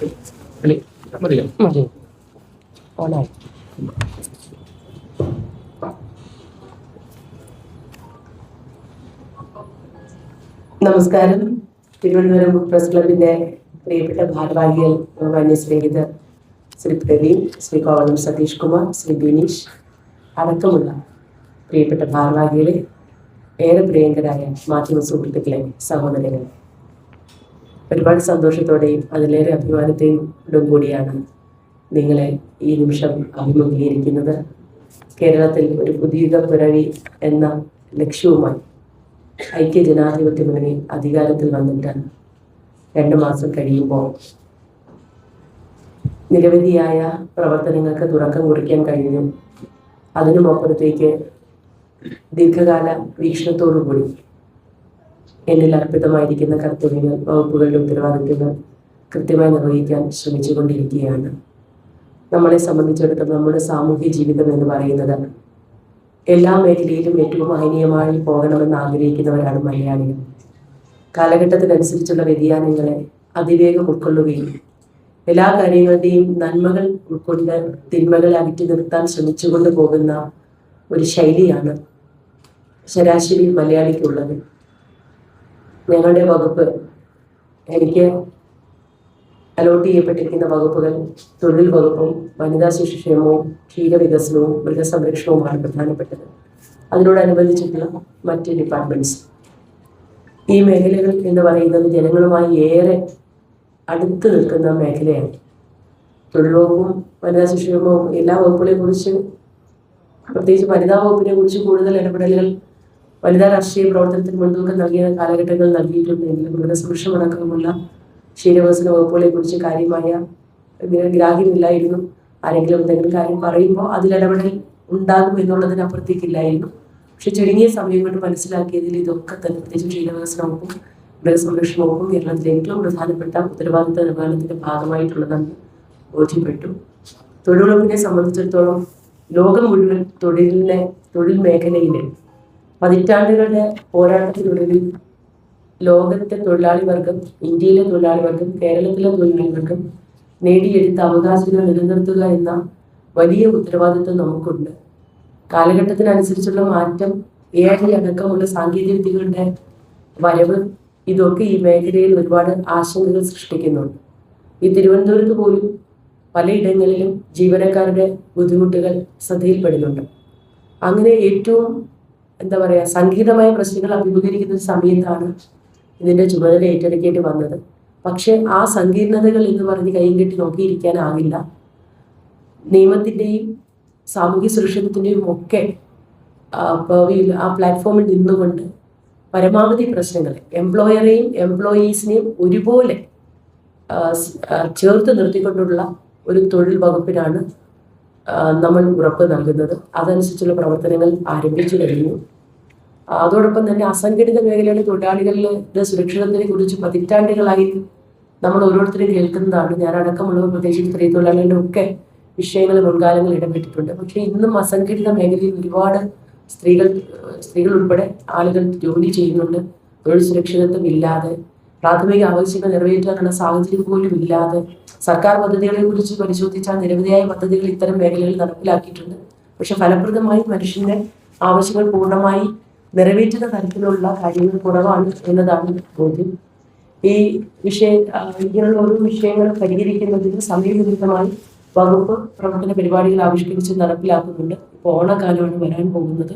മതി ഓണായി. നമസ്കാരം. തിരുവനന്തപുരം ബുക്ക് പ്രസ് ക്ലബിന്റെ പ്രിയപ്പെട്ട ഭാരവാഹികൾ, മാന്യസ്നേഹിതർ ശ്രീ പ്രവീൺ, ശ്രീ കോവളം സതീഷ് കുമാർ, ശ്രീ ബിനീഷ് അടക്കമുള്ള പ്രിയപ്പെട്ട ഭാരവാഹികളെ, ഏറെ പ്രിയങ്കരായ മാധ്യമ സുഹൃത്തുക്കളെ, സഹോദരങ്ങളെ, ഒരുപാട് സന്തോഷത്തോടെയും അതിലേറെ അഭിമാനത്തോടും കൂടിയാണ് നിങ്ങളെ ഈ നിമിഷം അഭിമുഖീകരിക്കുന്നത്. കേരളത്തിൽ ഒരു പുതിയ പിറവി എന്ന ലക്ഷ്യവുമായി ഐക്യ ജനാധിപത്യ മുന്നണി അധികാരത്തിൽ വന്നിട്ട് 2 മാസം കഴിയുമ്പോൾ നിരവധിയായ പ്രവർത്തനങ്ങൾക്ക് തുടക്കം കുറിക്കാൻ കഴിഞ്ഞു. അതിനുമപ്പുറത്തേക്ക് ദീർഘകാല വീക്ഷണത്തോടുകൂടി എന്നിൽ അർപ്പിതമായിരിക്കുന്ന കർത്തവ്യങ്ങൾ, വകുപ്പുകളുടെ ഉത്തരവാദിത്വങ്ങൾ കൃത്യമായി നിർവഹിക്കാൻ ശ്രമിച്ചുകൊണ്ടിരിക്കുകയാണ്. നമ്മളെ സംബന്ധിച്ചിടത്തോളം നമ്മുടെ സാമൂഹ്യ ജീവിതം എന്ന് പറയുന്നത് എല്ലാ മേഖലയിലും ഏറ്റവും മഹനീയമായി പോകണമെന്ന് ആഗ്രഹിക്കുന്നവരാണ് മലയാളികൾ. കാലഘട്ടത്തിനനുസരിച്ചുള്ള വ്യതിയാനങ്ങളെ അതിവേഗം ഉൾക്കൊള്ളുകയും എല്ലാ കാര്യങ്ങളുടെയും നന്മകൾ ഉൾക്കൊണ്ട് തിന്മകളെ അകറ്റി നിർത്താൻ ശ്രമിച്ചുകൊണ്ട് പോകുന്ന ഒരു ശൈലിയാണ് ശരാശരി മലയാളിക്കുള്ളത്. ഞങ്ങളുടെ വകുപ്പ്, എനിക്ക് അലോട്ട് ചെയ്യപ്പെട്ടിരിക്കുന്ന വകുപ്പുകൾ തൊഴിൽ വകുപ്പും വനിതാ ശിശുക്ഷേമവും ക്ഷീരവികസനവും മൃഗസംരക്ഷണവുമാണ് പ്രധാനപ്പെട്ടത്. അതിനോടനുബന്ധിച്ചിട്ടുള്ള മറ്റ് ഡിപ്പാർട്ട്മെന്റ്സ്. ഈ മേഖലകൾ എന്ന് പറയുന്നത് ജനങ്ങളുമായി ഏറെ അടുത്ത് നിൽക്കുന്ന മേഖലയാണ്. തൊഴിൽ വകുപ്പും വനിതാ ശിശുക്ഷേമവും എല്ലാ വകുപ്പുകളെ കുറിച്ച്, പ്രത്യേകിച്ച് വനിതാ വകുപ്പിനെ കുറിച്ച് കൂടുതൽ ഇടപെടലുകൾ വനിതാ രാഷ്ട്രീയ പ്രവർത്തനത്തിന് മുൻതൂക്കം നൽകിയ കാലഘട്ടങ്ങൾ നൽകിയിട്ടുണ്ടെങ്കിലും മൃഗസംരക്ഷണം അടക്കമുള്ള ക്ഷീരവികസന വകുപ്പുകളെ കുറിച്ച് കാര്യമായ ഗ്രാഹ്യമില്ലായിരുന്നു. ആരെങ്കിലും എന്തെങ്കിലും കാര്യം പറയുമ്പോൾ അതിലിടപെടൽ ഉണ്ടാകും എന്നുള്ളതിനപ്പുറത്തേക്കില്ലായിരുന്നു. പക്ഷെ ചുരുങ്ങിയ സമയം കൊണ്ട് മനസ്സിലാക്കിയതിൽ ഇതൊക്കെ തന്നെ, പ്രത്യേകിച്ച് ക്ഷീരവികസന വകുപ്പും മൃഗസംരക്ഷണ വകുപ്പും കേരളത്തിലെ ഏറ്റവും പ്രധാനപ്പെട്ട ഉത്തരവാദിത്ത നിർവഹണത്തിന്റെ ഭാഗമായിട്ടുള്ളതെന്ന് ബോധ്യപ്പെട്ടു. തൊഴിൽ വകുപ്പിനെ സംബന്ധിച്ചിടത്തോളം ലോകം മുഴുവൻ തൊഴിൽ മേഖലയിൽ പതിറ്റാണ്ടുകളുടെ പോരാട്ടത്തിനൊടുവിൽ ലോകത്തെ തൊഴിലാളി വർഗം, ഇന്ത്യയിലെ തൊഴിലാളി വർഗം, കേരളത്തിലെ തൊഴിലാളി വർഗം നേടിയെടുത്ത അവകാശങ്ങൾ നിലനിർത്തുക എന്ന വലിയ ഉത്തരവാദിത്വം നമുക്കുണ്ട്. കാലഘട്ടത്തിനനുസരിച്ചുള്ള മാറ്റം, AI അടക്കമുള്ള സാങ്കേതിക വിദ്യകളുടെ വരവ്, ഇതൊക്കെ ഈ മേഖലയിൽ ഒരുപാട് ആശങ്കകൾ സൃഷ്ടിക്കുന്നുണ്ട്. ഈ തിരുവനന്തപുരത്ത് പോലും പലയിടങ്ങളിലും ജീവനക്കാരുടെ ബുദ്ധിമുട്ടുകൾ ശ്രദ്ധയിൽപ്പെടുന്നുണ്ട്. അങ്ങനെ ഏറ്റവും സങ്കീർണമായ പ്രശ്നങ്ങൾ അഭിമുഖീകരിക്കുന്ന ഒരു സമയത്താണ് ഇതിന്റെ ചുമതല ഏറ്റെടുക്കേണ്ടി വന്നത്. പക്ഷെ ആ സങ്കീർണതകൾ എന്ന് പറഞ്ഞ് കൈയും കെട്ടി നോക്കിയിരിക്കാനാകില്ല. നിയമത്തിന്റെയും സാമൂഹ്യ സുരക്ഷിതത്തിന്റെയും ഒക്കെ ആ പ്ലാറ്റ്ഫോമിൽ നിന്നുകൊണ്ട് പരമാവധി പ്രശ്നങ്ങൾ എംപ്ലോയറെയും എംപ്ലോയീസിനെയും ഒരുപോലെ ചേർത്ത് നിർത്തിക്കൊണ്ടുള്ള ഒരു തൊഴിൽ വകുപ്പിനാണ് നമ്മൾ ഉറപ്പ് നൽകുന്നത്. അതനുസരിച്ചുള്ള പ്രവർത്തനങ്ങൾ ആരംഭിച്ചു കഴിഞ്ഞു. അതോടൊപ്പം തന്നെ അസംഘടിത മേഖലയിലെ തൊഴിലാളികളുടെ സുരക്ഷിതത്തിനെ കുറിച്ച് പതിറ്റാണ്ടുകളായി നമ്മൾ ഓരോരുത്തരും കേൾക്കുന്നതാണ്. ഞാൻ അടക്കമുള്ളവർ, പ്രത്യേകിച്ച് സ്ത്രീ തൊഴിലാളികളുടെ ഒക്കെ വിഷയങ്ങൾ മുൻകാലങ്ങൾ ഇടപെട്ടിട്ടുണ്ട്. പക്ഷെ ഇന്നും അസംഘടിത മേഖലയിൽ ഒരുപാട് സ്ത്രീകൾ ഉൾപ്പെടെ ആളുകൾ ജോലി ചെയ്യുന്നുണ്ട്. തൊഴിൽ സുരക്ഷിതത്വം ഇല്ലാതെ, പ്രാഥമിക ആവശ്യങ്ങൾ നിറവേറ്റാനുള്ള സാഹചര്യം പോലും ഇല്ലാതെ, സർക്കാർ പദ്ധതികളെ കുറിച്ച് പരിശോധിച്ചാൽ നിരവധിയായ പദ്ധതികൾ ഇത്തരം മേഖലകളിൽ നടപ്പിലാക്കിയിട്ടുണ്ട്. പക്ഷെ ഫലപ്രദമായി മനുഷ്യന്റെ ആവശ്യങ്ങൾ പൂർണ്ണമായി നിറവേറ്റുന്ന തരത്തിലുള്ള കാര്യങ്ങൾ കുറവാണ് എന്നതാണ് ബോധ്യം. ഈ ഇങ്ങനെയുള്ള ഓരോ വിഷയങ്ങളും പരിഹരിക്കുന്നതിന് സമയബന്ധിതമായി വകുപ്പ് പ്രവർത്തന പരിപാടികൾ ആവിഷ്കരിച്ച് നടപ്പിലാക്കുന്നുണ്ട്. ഇപ്പോൾ ഓണക്കാലമാണ് വരാൻ പോകുന്നത്.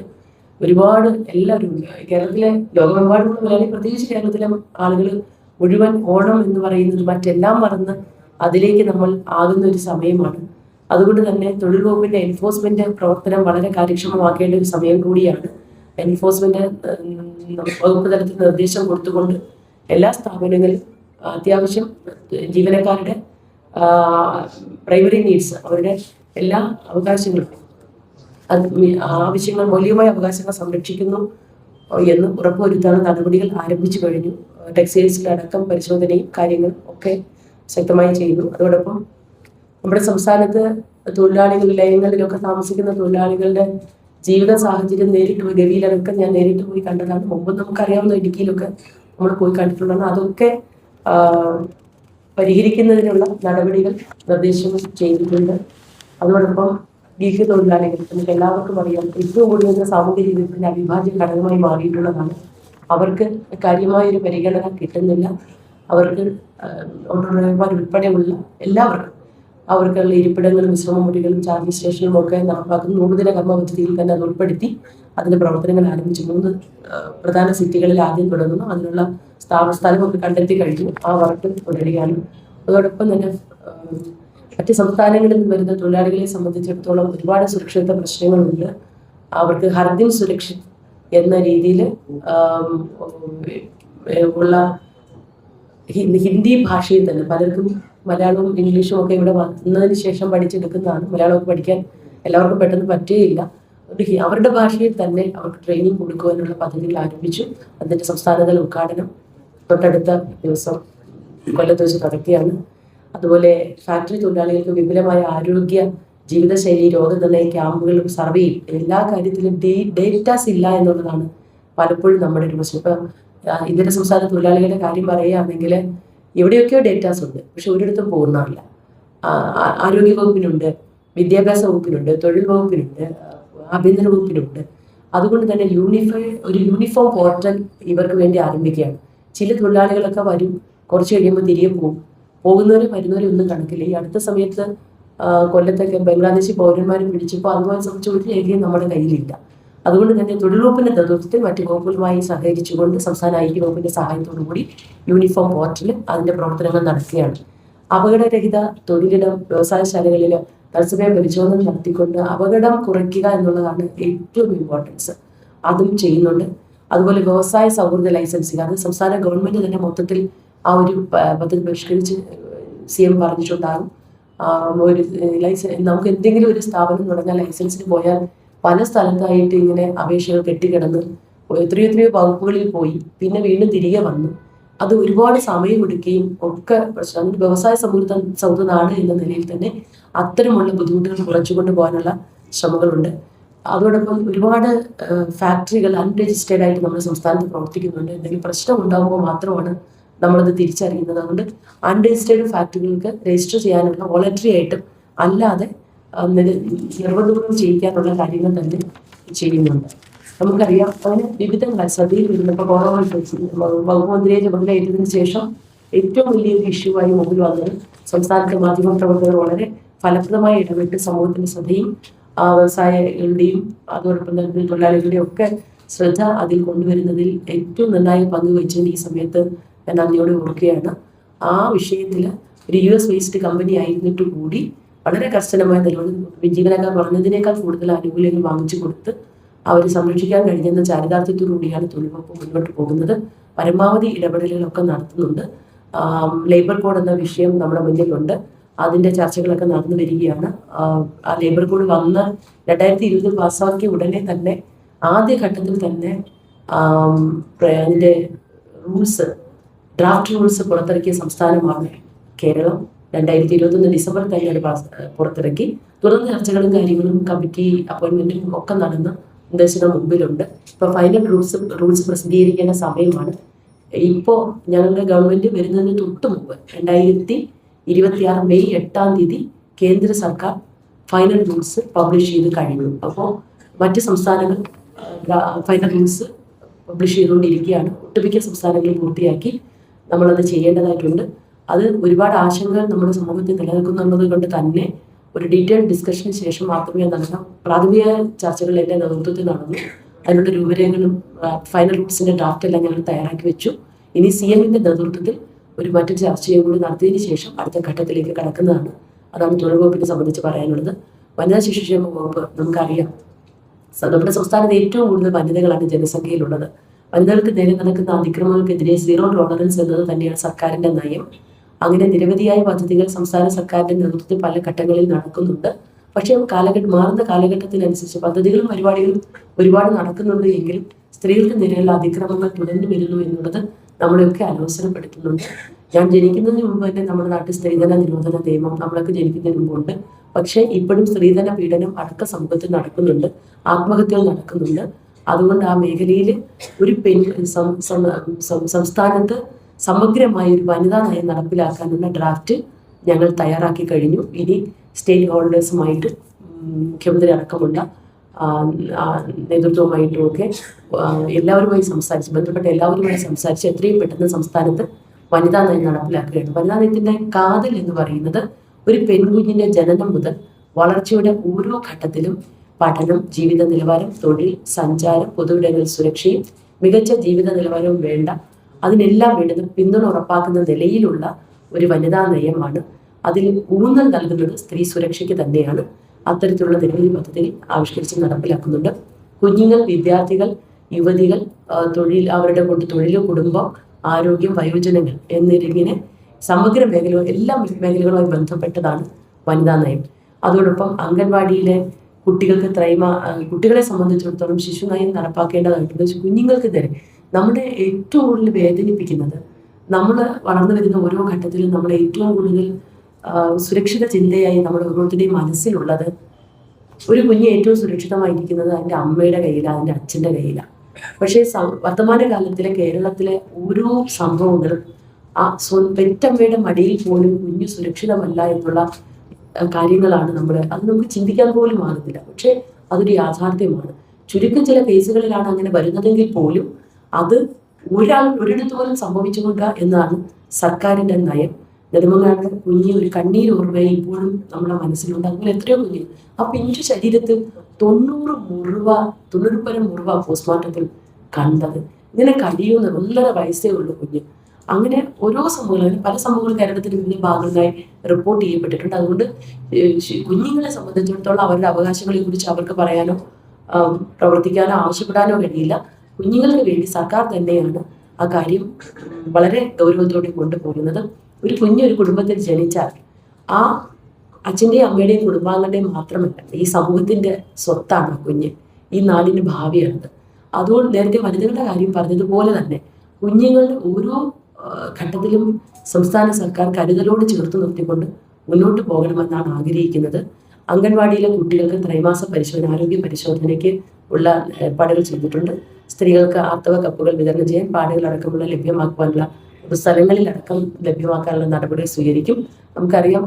ഒരുപാട് എല്ലാവരും കേരളത്തിലെ, ലോകമെമ്പാടുമുള്ള മലയാളി, പ്രത്യേകിച്ച് കേരളത്തിലെ ആളുകൾ മുഴുവൻ ഓണം എന്ന് പറയുന്നത് മറ്റെല്ലാം മറന്ന് അതിലേക്ക് നമ്മൾ ആകുന്ന ഒരു സമയമാണ്. അതുകൊണ്ട് തന്നെ തൊഴിൽ വകുപ്പിന്റെ എൻഫോഴ്സ്മെന്റ് പ്രവർത്തനം വളരെ കാര്യക്ഷമമാക്കേണ്ട ഒരു സമയം കൂടിയാണ്. എൻഫോഴ്സ്മെന്റ് വകുപ്പ് തലത്തിൽ നിർദ്ദേശം കൊടുത്തുകൊണ്ട് എല്ലാ സ്ഥാപനങ്ങളിലും അത്യാവശ്യം ജീവനക്കാരുടെ പ്രൈമറി നീഡ്സ്, അവരുടെ എല്ലാ അവകാശങ്ങളും, ആവശ്യങ്ങൾ, മൗലികമായ അവകാശങ്ങൾ സംരക്ഷിക്കുന്നു എന്ന് ഉറപ്പുവരുത്താനുള്ള നടപടികൾ ആരംഭിച്ചു കഴിഞ്ഞു. ടെക്സ്റ്റൈൽസിലടക്കം പരിശോധനയും കാര്യങ്ങളും ഒക്കെ ശക്തമായി ചെയ്യുന്നു. അതോടൊപ്പം നമ്മുടെ സംസ്ഥാനത്ത് തൊഴിലാളികൾ, ലയങ്ങളിലൊക്കെ താമസിക്കുന്ന തൊഴിലാളികളുടെ ജീവിത സാഹചര്യം നേരിട്ട് പോയി, ഗവിയിലൊക്കെ ഞാൻ നേരിട്ട് പോയി കണ്ടതാണ്. മുമ്പ് നമുക്കറിയാവുന്ന ഇടുക്കിയിലൊക്കെ നമ്മൾ പോയി കണ്ടിട്ടുള്ളതാണ്. അതൊക്കെ പരിഹരിക്കുന്നതിനുള്ള നടപടികൾ നിർദ്ദേശങ്ങൾ ചെയ്തിട്ടുണ്ട്. അതോടൊപ്പം ഗീഗ് തൊഴിലാളികൾ നമുക്ക് എല്ലാവർക്കും അറിയാം, ഏറ്റവും കൂടുതൽ സാമൂഹ്യ ജീവിതത്തിന്റെ അവിഭാജ്യ ഘടകമായി മാറിയിട്ടുള്ളതാണ്. അവർക്ക് കാര്യമായൊരു പരിഗണന കിട്ടുന്നില്ല. അവർക്ക് ഓട്ടോ ഡ്രൈവർമാർ ഉൾപ്പെടെയുള്ള എല്ലാവർക്കും അവർക്കുള്ള ഇരിപ്പിടങ്ങളും വിശ്രമ മുറികളും ചാർജിംഗ് സ്റ്റേഷനും ഒക്കെ നടപ്പാക്കുന്ന നൂറുദിന കർമ്മ പദ്ധതിയിൽ തന്നെ അത് ഉൾപ്പെടുത്തി അതിന്റെ പ്രവർത്തനങ്ങൾ ആരംഭിച്ചു. 3 പ്രധാന സിറ്റികളിൽ ആദ്യം തുടങ്ങുന്നു. അതിനുള്ള സ്ഥലമൊക്കെ കണ്ടെത്തി കഴിഞ്ഞു. ആ വർക്ക് തുടരുകയാണ്. അതോടൊപ്പം തന്നെ മറ്റ് സംസ്ഥാനങ്ങളിൽ നിന്ന് വരുന്ന തൊഴിലാളികളെ സംബന്ധിച്ചിടത്തോളം ഒരുപാട് സുരക്ഷിത പ്രശ്നങ്ങളുണ്ട്. അവർക്ക് ഹർദിൻ സുരക്ഷിത് എന്ന രീതിയിൽ ഉള്ള ഹിന്ദി ഭാഷയിൽ തന്നെ പലർക്കും മലയാളവും ഇംഗ്ലീഷും ഒക്കെ ഇവിടെ വന്നതിന് ശേഷം പഠിച്ചെടുക്കുന്നതാണ്. മലയാളമൊക്കെ പഠിക്കാൻ എല്ലാവർക്കും പെട്ടെന്ന് പറ്റുകയില്ല. അവരുടെ ഭാഷയിൽ തന്നെ അവർക്ക് ട്രെയിനിങ് കൊടുക്കുവാനുള്ള പദ്ധതികൾ ആരംഭിച്ചു. അതിന്റെ സംസ്ഥാനതല ഉദ്ഘാടനം തൊട്ടടുത്ത ദിവസം കൊല്ലത്ത് വെച്ച് നടക്കുകയാണ്. അതുപോലെ ഫാക്ടറി തൊഴിലാളികൾക്ക് വിപുലമായ ആരോഗ്യ ജീവിതശൈലി രോഗനിർണയ ക്യാമ്പുകളും സർവേയും എല്ലാ കാര്യത്തിലും ഡേറ്റാസ് ഇല്ല എന്നുള്ളതാണ് പലപ്പോഴും നമ്മുടെ ഒരു പ്രശ്നം. ഇപ്പം ഇതര സംസ്ഥാന തൊഴിലാളികളുടെ കാര്യം പറയുകയാണെങ്കിൽ എവിടെയൊക്കെയോ ഡേറ്റാസ് ഉണ്ട്, പക്ഷെ ഒരിടത്തും പൂർണ്ണമല്ല. ആരോഗ്യ വകുപ്പിനുണ്ട്, വിദ്യാഭ്യാസ വകുപ്പിനുണ്ട്, തൊഴിൽ വകുപ്പിനുണ്ട്, ആഭ്യന്തര വകുപ്പിനുണ്ട്. അതുകൊണ്ട് തന്നെ ഒരു യൂണിഫോം പോർട്ടൽ ഇവർക്ക് വേണ്ടി ആരംഭിക്കുകയാണ്. ചില തൊഴിലാളികളൊക്കെ വരും, കുറച്ച് കഴിയുമ്പോൾ തിരികെ പോകുന്നവരും വരുന്നവരും ഒന്നും കണക്കില്ല. ഈ അടുത്ത സമയത്ത് കൊല്ലത്തൊക്കെ ബംഗ്ലാദേശി പൗരന്മാരും പിടിച്ചപ്പോൾ അതുപോലെ സംബന്ധിച്ച് ഒരു രേഖയും നമ്മുടെ കയ്യിലില്ല. അതുകൊണ്ട് തന്നെ തൊഴിൽ വകുപ്പിന്റെ നേതൃത്വത്തിൽ മറ്റു വകുപ്പുകളുമായി സഹകരിച്ചുകൊണ്ട് സംസ്ഥാന ഐക്യ വകുപ്പിന്റെ സഹായത്തോടു കൂടി യൂണിഫോം പോർട്ടൽ അതിന്റെ പ്രവർത്തനങ്ങൾ നടക്കുകയാണ്. അപകടരഹിത തൊഴിലിടം വ്യവസായശാലകളിൽ തത്സമയ പരിശോധന നടത്തിക്കൊണ്ട് അപകടം കുറയ്ക്കുക എന്നുള്ളതാണ് ഏറ്റവും ഇമ്പോർട്ടൻസ്. അതും ചെയ്യുന്നുണ്ട്. അതുപോലെ വ്യവസായ സൗഹൃദ ലൈസൻസിങ്, അത് സംസ്ഥാന ഗവൺമെന്റ് തന്നെ മൊത്തത്തിൽ ആ ഒരു പദ്ധതി പരിഷ്കരിച്ച് CM പറഞ്ഞിട്ടുണ്ടാകും. ഒരു നമുക്ക് എന്തെങ്കിലും ഒരു സ്ഥാപനം തുടങ്ങാൻ ലൈസൻസിന് പോയാൽ പല സ്ഥലത്തായിട്ട് ഇങ്ങനെ അപേക്ഷകൾ കെട്ടിക്കിടന്ന് എത്രയോ വകുപ്പുകളിൽ പോയി പിന്നെ വീണ്ടും തിരികെ വന്നു. അത് ഒരുപാട് സമയമെടുക്കുകയും ഒക്കെ പ്രശ്നം. വ്യവസായ സൗഹൃദ നാട് എന്ന നിലയിൽ തന്നെ അത്തരമുള്ള ബുദ്ധിമുട്ടുകൾ കുറച്ചുകൊണ്ട് പോകാനുള്ള ശ്രമങ്ങളുണ്ട്. അതോടൊപ്പം ഒരുപാട് ഫാക്ടറികൾ അൺരജിസ്റ്റേർഡ് ആയിട്ട് നമ്മുടെ സംസ്ഥാനത്ത് പ്രവർത്തിക്കുന്നുണ്ട്. എന്തെങ്കിലും പ്രശ്നം ഉണ്ടാകുമ്പോൾ മാത്രമാണ് നമ്മളത് തിരിച്ചറിയുന്നത്. അതുകൊണ്ട് അൺരജിസ്റ്റേർഡ് ഫാക്ടറികൾക്ക് രജിസ്റ്റർ ചെയ്യാനുള്ള വോളണ്ടറി ആയിട്ടും അല്ലാതെ നിർബന്ധപൂർവ്വം ചെയ്യിക്കാനുള്ള കാര്യങ്ങൾ തന്നെ ചെയ്യുന്നുണ്ട്. നമുക്കറിയാം അങ്ങനെ വിവിധ ശ്രദ്ധയിൽ വരുന്നപ്പോൾ വകുപ്പ് മന്ത്രിയെ ചുമതലയേറ്റതിനു ശേഷം ഏറ്റവും വലിയൊരു ഇഷ്യൂ ആയി മുമ്പിൽ വന്നത് സംസ്ഥാനത്തെ മാധ്യമ പ്രവർത്തകർ വളരെ ഫലപ്രദമായി ഇടപെട്ട് സമൂഹത്തിന്റെ ശ്രദ്ധയും വ്യവസായികളുടെയും അതോടൊപ്പം തന്നെ തൊഴിലാളികളുടെയും ഒക്കെ ശ്രദ്ധ അതിൽ കൊണ്ടുവരുന്നതിൽ ഏറ്റവും നന്നായി പങ്കുവച്ചതിന് ഈ സമയത്ത് ഞാൻ നന്ദിയോടെ ഓർക്കുകയാണ്. ആ വിഷയത്തിൽ ഒരു US ബേസ്ഡ് കമ്പനി ആയിരുന്നിട്ട് കൂടി വളരെ കർശനമായ നിലപാട് ജീവനക്കാർ പറഞ്ഞതിനേക്കാൾ കൂടുതൽ ആനുകൂല്യങ്ങൾ വാങ്ങിച്ചു കൊടുത്ത് അവരെ സംരക്ഷിക്കാൻ കഴിഞ്ഞെന്ന ചാരിതാർത്ഥ്യത്തോടുകൂടിയാണ് തൊഴിൽ വകുപ്പ് മുന്നോട്ട് പോകുന്നത്. പരമാവധി ഇടപെടലുകളൊക്കെ നടത്തുന്നുണ്ട്. ലേബർ കോഡ് എന്ന വിഷയം നമ്മുടെ മുന്നിലുണ്ട്. അതിന്റെ ചർച്ചകളൊക്കെ നടന്നു വരികയാണ്. ആ ലേബർ കോഡ് വന്ന് 2020 പാസ്സാക്കിയ ഉടനെ തന്നെ ആദ്യഘട്ടത്തിൽ തന്നെ അതിന്റെ ഡ്രാഫ്റ്റ് റൂൾസ് പുറത്തിറക്കിയ സംസ്ഥാനമാണ് കേരളം. 2021 ഡിസംബറിൽ തന്നെ അത് പുറത്തിറക്കി. തുടർന്ന് ചർച്ചകളും കാര്യങ്ങളും കമ്മിറ്റി അപ്പോയിന്റ്മെന്റും ഒക്കെ നടന്ന നിർദ്ദേശങ്ങൾ മുമ്പിലുണ്ട്. ഇപ്പൊ ഫൈനൽ റൂൾസ് പ്രസിദ്ധീകരിക്കേണ്ട സമയമാണ്. ഇപ്പോൾ ഞങ്ങളുടെ ഗവൺമെന്റ് വരുന്നതിന് തൊട്ട് മുമ്പ് 2026 മെയ് 8-ാം തീയതി കേന്ദ്ര സർക്കാർ ഫൈനൽ റൂൾസ് പബ്ലിഷ് ചെയ്ത് കഴിഞ്ഞു. അപ്പോൾ മറ്റ് സംസ്ഥാനങ്ങൾ ഫൈനൽ റൂൾസ് പബ്ലിഷ് ചെയ്തുകൊണ്ടിരിക്കുകയാണ്. ഒട്ടുമിക്ക സംസ്ഥാനങ്ങളിൽ പൂർത്തിയാക്കി നമ്മളത് ചെയ്യേണ്ടതായിട്ടുണ്ട്. അത് ഒരുപാട് ആശങ്കകൾ നമ്മുടെ സമൂഹത്തിൽ നിലനിൽക്കുന്നുള്ളത് കൊണ്ട് തന്നെ ഒരു ഡീറ്റെയിൽഡ് ഡിസ്കഷന് ശേഷം മാത്രമേ നടക്കാം. പ്രാഥമിക ചർച്ചകൾ എൻ്റെ നേതൃത്വത്തിൽ നടന്നു. അതിനുള്ള രൂപരേഖകളും ഫൈനൽ റൂൾസിന്റെ ഡ്രാഫ്റ്റ് എല്ലാം ഞങ്ങൾ തയ്യാറാക്കി വെച്ചു. ഇനി CMന്റെ നേതൃത്വത്തിൽ ഒരു മറ്റൊരു ചർച്ചയും കൂടി നടത്തിയതിനു ശേഷം അടുത്ത ഘട്ടത്തിലേക്ക് കടക്കുന്നതാണ്. അതാണ് തൊഴിൽ വകുപ്പിനെ സംബന്ധിച്ച് പറയാനുള്ളത്. വനിതാ ശിശുക്ഷേമ വകുപ്പ് നമുക്കറിയാം, നമ്മുടെ സംസ്ഥാനത്ത് ഏറ്റവും കൂടുതൽ വനിതകളാണ് ജനസംഖ്യയിലുള്ളത്. വനിതകൾക്ക് നേരെ നടക്കുന്ന അതിക്രമങ്ങൾക്കെതിരെ 0 ടോളറൻസ് എന്നത് തന്നെയാണ് സർക്കാരിന്റെ നയം. അങ്ങനെ നിരവധിയായ പദ്ധതികൾ സംസ്ഥാന സർക്കാരിന്റെ നേതൃത്വത്തിൽ പല ഘട്ടങ്ങളിൽ നടക്കുന്നുണ്ട്. പക്ഷേ മാറുന്ന കാലഘട്ടത്തിനനുസരിച്ച് പദ്ധതികളും പരിപാടികളും ഒരുപാട് നടക്കുന്നുണ്ട് എങ്കിലും സ്ത്രീകൾക്ക് നേരെയുള്ള അതിക്രമങ്ങൾ തുടർന്നു വരുന്നു എന്നുള്ളത് നമ്മളെയൊക്കെ അലോസരപ്പെടുത്തുന്നുണ്ട്. ഞാൻ ജനിക്കുന്നതിന് മുമ്പ് തന്നെ നമ്മുടെ നാട്ടിൽ സ്ത്രീധന നിരോധന നിയമം നമ്മളൊക്കെ ജനിക്കുന്നതിന് മുമ്പുണ്ട്. പക്ഷേ ഇപ്പോഴും സ്ത്രീധന പീഡനം അടക്ക സമൂഹത്തിൽ നടക്കുന്നുണ്ട്, ആത്മഹത്യകൾ നടക്കുന്നുണ്ട്. അതുകൊണ്ട് ആ മേഖലയിൽ ഒരു സംസ്ഥാനത്ത് സമഗ്രമായ ഒരു വനിതാ നയം നടപ്പിലാക്കാനുള്ള ഡ്രാഫ്റ്റ് ഞങ്ങൾ തയ്യാറാക്കി കഴിഞ്ഞു. ഇനി സ്റ്റേക്ക് ഹോൾഡേഴ്സുമായിട്ട് മുഖ്യമന്ത്രി അടക്കമുള്ള നേതൃത്വവുമായിട്ടുമൊക്കെ എല്ലാവരുമായി സംസാരിച്ച് ബന്ധപ്പെട്ട എല്ലാവരുമായി സംസാരിച്ച് എത്രയും പെട്ടെന്ന് സംസ്ഥാനത്ത് വനിതാ നയം നടപ്പിലാക്കുകയാണ്. വനിതാ നയത്തിന്റെ കാതൽ എന്ന് പറയുന്നത് ഒരു പെൺകുഞ്ഞിന്റെ ജനനം മുതൽ വളർച്ചയുടെ ഓരോ ഘട്ടത്തിലും പഠനം, ജീവിത നിലവാരം, തൊഴിൽ, സഞ്ചാരം, പൊതുവിടങ്ങളിൽ സുരക്ഷയും മികച്ച ജീവിത നിലവാരവും വേണ്ട അതിനെല്ലാം വേണ്ടുന്ന പിന്തുണ ഉറപ്പാക്കുന്ന നിലയിലുള്ള ഒരു വനിതാ നയമാണ്. അതിൽ ഊന്നൽ നൽകുന്നത് സ്ത്രീ സുരക്ഷയ്ക്ക് തന്നെയാണ്. അത്തരത്തിലുള്ള നിരവധി പദ്ധതികൾ ആവിഷ്കരിച്ച് നടപ്പിലാക്കുന്നുണ്ട്. കുഞ്ഞുങ്ങൾ, വിദ്യാർത്ഥികൾ, യുവതികൾ, അവരുടെ തൊഴിൽ, കുടുംബം, ആരോഗ്യം, വയോജനങ്ങൾ എന്നിങ്ങനെ സമഗ്ര എല്ലാ മേഖലകളുമായി ബന്ധപ്പെട്ടതാണ് വനിതാ നയം. അതോടൊപ്പം അംഗൻവാടിയിലെ കുട്ടികളെ സംബന്ധിച്ചിടത്തോളം ശിശു നയം നടപ്പാക്കേണ്ടതായിട്ടുണ്ട്. കുഞ്ഞുങ്ങൾക്ക് തന്നെ നമ്മുടെ ഏറ്റവും കൂടുതൽ വേദനിപ്പിക്കുന്നത്, നമ്മൾ വളർന്നു വരുന്ന ഓരോ ഘട്ടത്തിലും നമ്മൾ ഏറ്റവും കൂടുതൽ സുരക്ഷിത ചിന്തയായി നമ്മുടെ ഓരോരുത്തരുടെയും മനസ്സിലുള്ളത് ഒരു കുഞ്ഞ് ഏറ്റവും സുരക്ഷിതമായിരിക്കുന്നത് അതിൻ്റെ അമ്മയുടെ കയ്യിലാണ്, അതിൻ്റെ അച്ഛൻ്റെ കയ്യിലാണ്. പക്ഷേ വർത്തമാന കാലത്തിലെ കേരളത്തിലെ ഓരോ സംഭവങ്ങളും പെറ്റമ്മയുടെ മടിയിൽ പോലും കുഞ്ഞ് സുരക്ഷിതമല്ല എന്നുള്ള കാര്യങ്ങളാണ് അത് നമുക്ക് ചിന്തിക്കാൻ പോലും ആകുന്നില്ല. പക്ഷെ അതൊരു യാഥാർത്ഥ്യമാണ്. ചുരുക്കം ചില കേസുകളിലാണ് അങ്ങനെ വരുന്നതെങ്കിൽ പോലും അത് ഒരിടത്ത് പോലും സംഭവിച്ചുകൊണ്ട എന്നാണ് സർക്കാരിന്റെ നയം. നെടുമങ്ങാട് കുഞ്ഞി ഒരു കണ്ണീരോർമ്മയെ ഇപ്പോഴും നമ്മുടെ മനസ്സിലുണ്ട്. അതുപോലെ എത്രയോ കുഞ്ഞ് ആ പിഞ്ചു ശരീരത്തിൽ 90 പരം മുറിവ പോസ്റ്റ്മോർട്ടത്തിൽ കണ്ടത്. ഇങ്ങനെ കഴിയുന്ന 1.5 വയസ്സേ ഉള്ളൂ കുഞ്ഞ്. അങ്ങനെ ഓരോ സംഭവങ്ങളും പല സംഭവങ്ങളും കേരളത്തിന്റെ വിവിധ ഭാഗങ്ങളിലായി റിപ്പോർട്ട് ചെയ്യപ്പെട്ടിട്ടുണ്ട്. അതുകൊണ്ട് കുഞ്ഞുങ്ങളെ സംബന്ധിച്ചിടത്തോളം അവരുടെ അവകാശങ്ങളെ കുറിച്ച് അവർക്ക് പറയാനോ പ്രവർത്തിക്കാനോ ആവശ്യപ്പെടാനോ കഴിയില്ല. കുഞ്ഞുങ്ങൾക്ക് വേണ്ടി സർക്കാർ തന്നെയാണ് ആ കാര്യം വളരെ ഗൗരവത്തോടെ കൊണ്ടുപോകുന്നത്. ഒരു കുഞ്ഞൊരു കുടുംബത്തിൽ ജനിച്ചാൽ ആ അച്ഛൻ്റെയും അമ്മയുടെയും കുടുംബാംഗങ്ങളുടെയും മാത്രമല്ല, ഈ സമൂഹത്തിന്റെ സ്വത്താണ് ആ കുഞ്ഞ്, ഈ നാടിന്റെ ഭാവിയാണത്. അതുകൊണ്ട് നേരത്തെ വനിതകളുടെ കാര്യം പറഞ്ഞതുപോലെ തന്നെ കുഞ്ഞുങ്ങളുടെ ഓരോ ഘട്ടത്തിലും സംസ്ഥാന സർക്കാർ കരുതലോട് ചേർത്ത് നിർത്തിക്കൊണ്ട് മുന്നോട്ട് പോകണമെന്നാണ് ആഗ്രഹിക്കുന്നത്. അംഗൻവാടിയിലെ കുട്ടികൾക്ക് ത്രൈമാസ പരിശോധന, ആരോഗ്യ പരിശോധനയ്ക്ക് ഉള്ള ഏർപ്പാടുകൾ ചെയ്തിട്ടുണ്ട്. സ്ത്രീകൾക്ക് ആർത്തവ കപ്പുകൾ വിതരണം ചെയ്യാൻ പാടുകൾ അടക്കമുള്ള ലഭ്യമാക്കുവാനുള്ള സ്ഥലങ്ങളിലടക്കം ലഭ്യമാക്കാനുള്ള നടപടികൾ സ്വീകരിക്കും. നമുക്കറിയാം,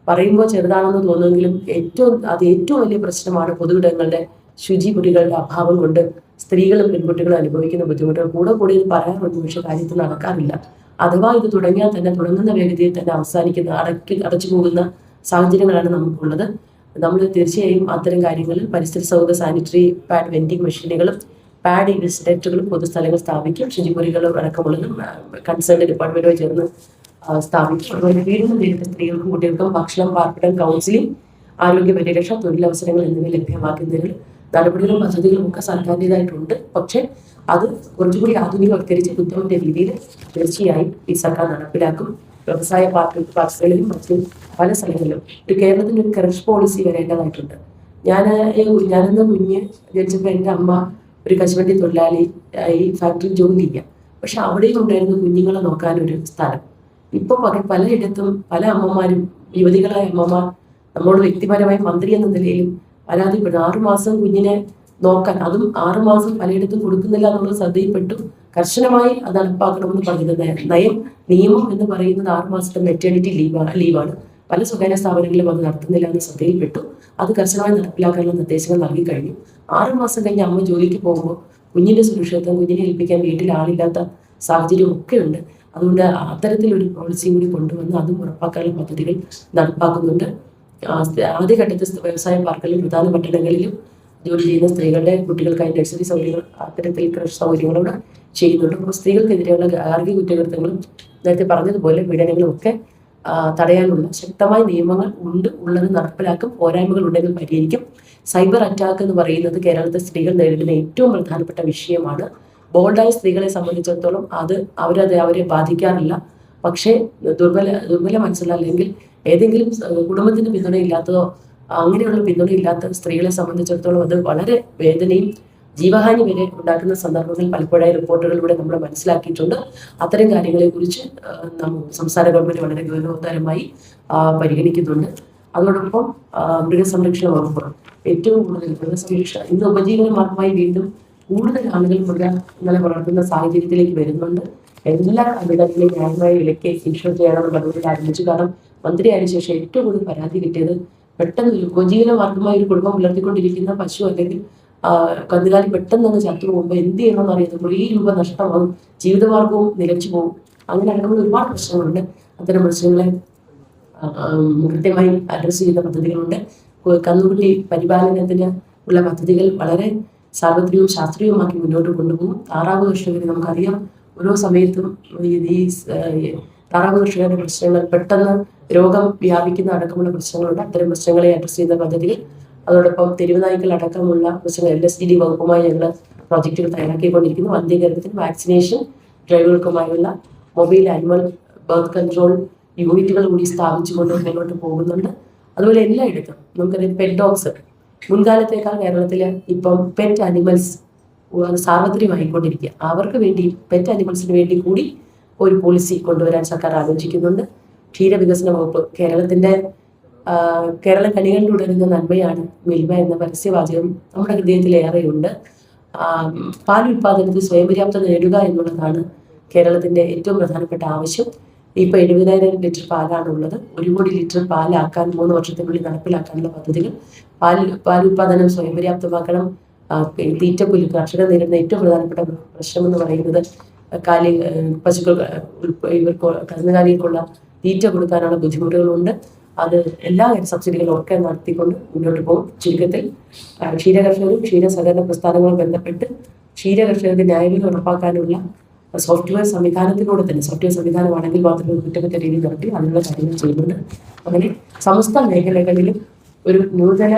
പറയുമ്പോൾ ചെറുതാണെന്ന് തോന്നുമെങ്കിലും ഏറ്റവും വലിയ പ്രശ്നമാണ് പൊതുവിടങ്ങളുടെ ശുചിമുറികളുടെ അഭാവം കൊണ്ട് സ്ത്രീകളും പെൺകുട്ടികളും അനുഭവിക്കുന്ന ബുദ്ധിമുട്ടുകൾ. കൂടി ഇത് പറയാറുണ്ട്, പക്ഷെ കാര്യത്തിൽ നടക്കാറില്ല. അഥവാ ഇത് തുടങ്ങിയാൽ തന്നെ തുടങ്ങുന്ന വേഗതയിൽ തന്നെ അവസാനിക്കുന്ന അടച്ചു പോകുന്ന സാഹചര്യങ്ങളാണ് നമുക്കുള്ളത്. നമ്മൾ തീർച്ചയായും അത്തരം കാര്യങ്ങളിൽ പരിസ്ഥിതി സൗഹൃദ സാനിറ്ററി പാഡ് വെൻഡിങ് മെഷീനുകളും പാഡ് ഇൻസിഡക്റ്റുകളും പൊതുസ്ഥലങ്ങൾ സ്ഥാപിക്കും. ശുചിമുറികളും അടക്കമുള്ളതും കൺസേൺ ഡിപ്പാർട്ട്മെന്റുമായി ചേർന്ന് സ്ഥാപിക്കും. അതുപോലെ പീഡനം നേരിട്ട സ്ത്രീകൾക്കും കുട്ടികൾക്കും ഭക്ഷണം, പാർപ്പിടം, കൗൺസിലിംഗ്, ആരോഗ്യ പരിരക്ഷ, തൊഴിലവസരങ്ങൾ എന്നിവ ലഭ്യമാക്കുന്നതിന് നടപടികളും പദ്ധതികളും ഒക്കെ സർക്കാരിൻ്റെതായിട്ടുണ്ട്. പക്ഷെ അത് കുറച്ചുകൂടി ആധുനികവൽക്കരിച്ച് ഉത്തമന്റെ രീതിയിൽ തീർച്ചയായും ഈ സർക്കാർ നടപ്പിലാക്കും. വ്യവസായ പാർക്കുകളിലും മറ്റും പല സ്ഥലങ്ങളിലും കേരളത്തിന് ഒരു ക്രഷ് പോളിസി വരേണ്ടതായിട്ടുണ്ട്. ഞാനെന്ന കുഞ്ഞ് ജനിച്ചപ്പോൾ എൻ്റെ അമ്മ ഒരു കശുവണ്ടി തൊഴിലാളി ഈ ഫാക്ടറി ജോലി ചെയ്യാം. പക്ഷെ അവിടെയും ഉണ്ടായിരുന്നു കുഞ്ഞുങ്ങളെ നോക്കാനൊരു സ്ഥലം. ഇപ്പൊ പലയിടത്തും പല അമ്മമാരും, യുവതികളായ അമ്മമാർ നമ്മളോട് വ്യക്തിപരമായി മന്ത്രി എന്ന നിലയിലും പരാതിപ്പെടുന്നു. 6 മാസം കുഞ്ഞിനെ നോക്കാൻ, അതും 6 മാസം പലയിടത്തും കൊടുക്കുന്നില്ല എന്നുള്ളത് ശ്രദ്ധയിൽപ്പെട്ടു. കർശനമായി അത് നടപ്പാക്കണമെന്ന് പറയുന്നത് നിയമം എന്ന് പറയുന്നത് 6 മാസത്തെ മെറ്റേണിറ്റി ലീവാണ്. പല സ്വകാര്യ സ്ഥാപനങ്ങളിലും അത് നടത്തുന്നില്ല എന്ന് ശ്രദ്ധയിൽപ്പെട്ടു. അത് കർശനമായി നടപ്പിലാക്കാനുള്ള നിർദ്ദേശങ്ങൾ നൽകി കഴിഞ്ഞു. 6 മാസം കഴിഞ്ഞ് അമ്മ ജോലിക്ക് പോകുമ്പോൾ കുഞ്ഞിന്റെ സുരക്ഷിതത്വം, കുഞ്ഞിനെ ഏൽപ്പിക്കാൻ വീട്ടിൽ ആളില്ലാത്ത സാഹചര്യം ഒക്കെ ഉണ്ട്. അതുകൊണ്ട് അത്തരത്തിലൊരു പോളിസിയും കൂടി കൊണ്ടുവന്ന് അതും ഉറപ്പാക്കാനുള്ള പദ്ധതികൾ നടപ്പാക്കുന്നുണ്ട്. ആദ്യഘട്ടത്തിൽ വ്യവസായ പാർക്കുകളിലും പ്രധാന പട്ടണങ്ങളിലും ജോലി ചെയ്യുന്ന സ്ത്രീകളുടെ കുട്ടികൾക്കായി നഴ്സറി സൗകര്യങ്ങൾ, അത്തരത്തിൽ ക്രഷ് സൗകര്യങ്ങളോട് ചെയ്യുന്നുണ്ട്. അപ്പോൾ സ്ത്രീകൾക്കെതിരെയുള്ള ഗാർഹിക കുറ്റകൃത്യങ്ങളും നേരത്തെ പറഞ്ഞതുപോലെ പീഡനങ്ങളും ഒക്കെ തടയാനുള്ള ശക്തമായ നിയമങ്ങൾ ഉള്ളത് നടപ്പിലാക്കും. പോരായ്മകൾ ഉണ്ടെങ്കിൽ പരിഹരിക്കും. സൈബർ അറ്റാക്ക് എന്ന് പറയുന്നത് കേരളത്തിലെ സ്ത്രീകൾ നേരിടുന്ന ഏറ്റവും പ്രധാനപ്പെട്ട വിഷയമാണ്. ബോൾഡായ സ്ത്രീകളെ സംബന്ധിച്ചിടത്തോളം അവരെ ബാധിക്കാറില്ല. പക്ഷേ ദുർബല മനസ്സുള്ള അല്ലെങ്കിൽ ഏതെങ്കിലും കുടുംബത്തിന് പിന്തുണയില്ലാത്തതോ അങ്ങനെയുള്ള പിന്തുണയില്ലാത്ത സ്ത്രീകളെ സംബന്ധിച്ചിടത്തോളം അത് വളരെ വേദനയും ജീവഹാനി വരെ ഉണ്ടാക്കുന്ന സന്ദർഭങ്ങൾ പലപ്പോഴായി റിപ്പോർട്ടുകളിലൂടെ നമ്മൾ മനസ്സിലാക്കിയിട്ടുണ്ട്. അത്തരം കാര്യങ്ങളെക്കുറിച്ച് സംസ്ഥാന ഗവൺമെന്റ് വളരെ ഗൗരവതരമായി പരിഗണിക്കുന്നുണ്ട്. അതോടൊപ്പം മൃഗസംരക്ഷണ വകുപ്പ് ഏറ്റവും കൂടുതൽ മൃഗസംരക്ഷണം ഇന്ന് ഉപജീവന മാർഗമായി വീണ്ടും കൂടുതൽ ആളുകൾ മൃഗങ്ങളെ വളർത്തുന്ന സാഹചര്യത്തിലേക്ക് വരുന്നുണ്ട്. എല്ലാ കന്നുകാലികളെയും ന്യായമായ വിലയ്ക്ക് ഇൻഷുർ ചെയ്യണമെന്ന് നടപടി ആരംഭിച്ചു. കാരണം മന്ത്രിയായ ശേഷം ഏറ്റവും കൂടുതൽ പരാതി കിട്ടിയത് പെട്ടെന്ന് ഒരു ഉപജീവന മാർഗമായ ഒരു കുടുംബം പുലർത്തിക്കൊണ്ടിരിക്കുന്ന പശു അല്ലെങ്കിൽ കന്നുകാലി പെട്ടെന്ന് അങ്ങ് ചത്തു പോകുമ്പോൾ എന്ത് ചെയ്യണമെന്ന് അറിയാതെ കുറേ രൂപ നഷ്ടമാകും, ജീവിതമാർഗവും നിലച്ചു പോകും. അങ്ങനെ അടക്കമുള്ള ഒരുപാട് പ്രശ്നങ്ങളുണ്ട്. അത്തരം പ്രശ്നങ്ങളെ കൃത്യമായി അഡ്രസ്സ് ചെയ്യുന്ന പദ്ധതികളുണ്ട്. കന്നുകുട്ടി പരിപാലനത്തിന് ഉള്ള പദ്ധതികൾ വളരെ സാർവത്രികവും ശാസ്ത്രീയവുമാക്കി മുന്നോട്ട് കൊണ്ടുപോകും. താറാവ് കർഷകരെ നമുക്കറിയാം, ഓരോ സമയത്തും ഈ താറാവ് കർഷകരുടെ പ്രശ്നങ്ങൾ, പെട്ടെന്ന് രോഗം വ്യാപിക്കുന്ന അടക്കമുള്ള പ്രശ്നങ്ങളുണ്ട്. അത്തരം പ്രശ്നങ്ങളെ അഡ്രസ്സ് ചെയ്യുന്ന പദ്ധതികൾ, അതോടൊപ്പം തെരുവ് നായ്ക്കൾ അടക്കമുള്ള പ്രശ്നങ്ങൾ LSDD വകുപ്പുമായി ഞങ്ങൾ പ്രോജക്റ്റുകൾ തയ്യാറാക്കിക്കൊണ്ടിരിക്കുന്നു. വന്ധ്യകരണത്തിന് വാക്സിനേഷൻ ഡ്രൈവുകൾക്കുമായുള്ള മൊബൈൽ ആനിമൽ ബർത്ത് കൺട്രോൾ യൂണിറ്റുകൾ കൂടി സ്ഥാപിച്ചുകൊണ്ട് മുന്നോട്ട് പോകുന്നുണ്ട്. അതുപോലെ എല്ലായിടത്തും നമുക്കറിയാം പെറ്റ് ഡോഗ്സ് മുൻകാലത്തേക്കാൾ കേരളത്തിൽ ഇപ്പം പെറ്റ് ആനിമൽസ് സാർവത്രികമായിക്കൊണ്ടിരിക്കുക. അവർക്ക് വേണ്ടി പെറ്റ് ആനിമൽസിന് വേണ്ടി കൂടി ഒരു പോളിസി കൊണ്ടുവരാൻ സർക്കാർ ആലോചിക്കുന്നുണ്ട്. ക്ഷീരവികസന വകുപ്പ് കേരളം കനികണ്ടുടരുന്ന നന്മയാണ് മിൽമ എന്ന പരസ്യവാചകം നമ്മുടെ ഹൃദയത്തിലേറെയുണ്ട്. പാൽ ഉൽപാദനത്തിൽ സ്വയം പര്യാപ്തത നേടുക എന്നുള്ളതാണ് കേരളത്തിന്റെ ഏറ്റവും പ്രധാനപ്പെട്ട ആവശ്യം. ഇപ്പൊ 70,000 ലിറ്റർ പാലാണുള്ളത്. 1 കോടി ലിറ്റർ പാലാക്കാൻ 3 വർഷത്തിനുള്ളിൽ നടപ്പിലാക്കാനുള്ള പദ്ധതികൾ. പാൽ ഉൽപാദനം സ്വയം പര്യാപ്തമാക്കണം. തീറ്റപ്പുല്ല് കർഷകർ നേരിടുന്ന ഏറ്റവും പ്രധാനപ്പെട്ട പ്രശ്നം എന്ന് പറയുന്നത് പശുക്കൾ കന്നുകാലികൾക്കുള്ള തീറ്റ കൊടുക്കാനുള്ള ബുദ്ധിമുട്ടുകളുണ്ട്. അത് എല്ലാ സബ്സിഡികളും ഒക്കെ നടത്തിക്കൊണ്ട് മുന്നോട്ട് പോകും. ചുരുക്കത്തിൽ ക്ഷീരകർഷകരും ക്ഷീര സഹകരണ പ്രസ്ഥാനങ്ങളും ബന്ധപ്പെട്ട് ക്ഷീരകർഷകർക്ക് ന്യായവില ഉറപ്പാക്കാനുള്ള സോഫ്റ്റ്വെയർ സംവിധാനത്തിലൂടെ തന്നെ, സോഫ്റ്റ്വെയർ സംവിധാനമാണെങ്കിൽ മാത്രമേ കുറ്റമറ്റ രീതിയിൽ നടത്തി അതിനുള്ള കാര്യങ്ങൾ ചെയ്യുന്നുണ്ട്. അങ്ങനെ സമസ്ത മേഖലകളിലും ഒരു നൂതന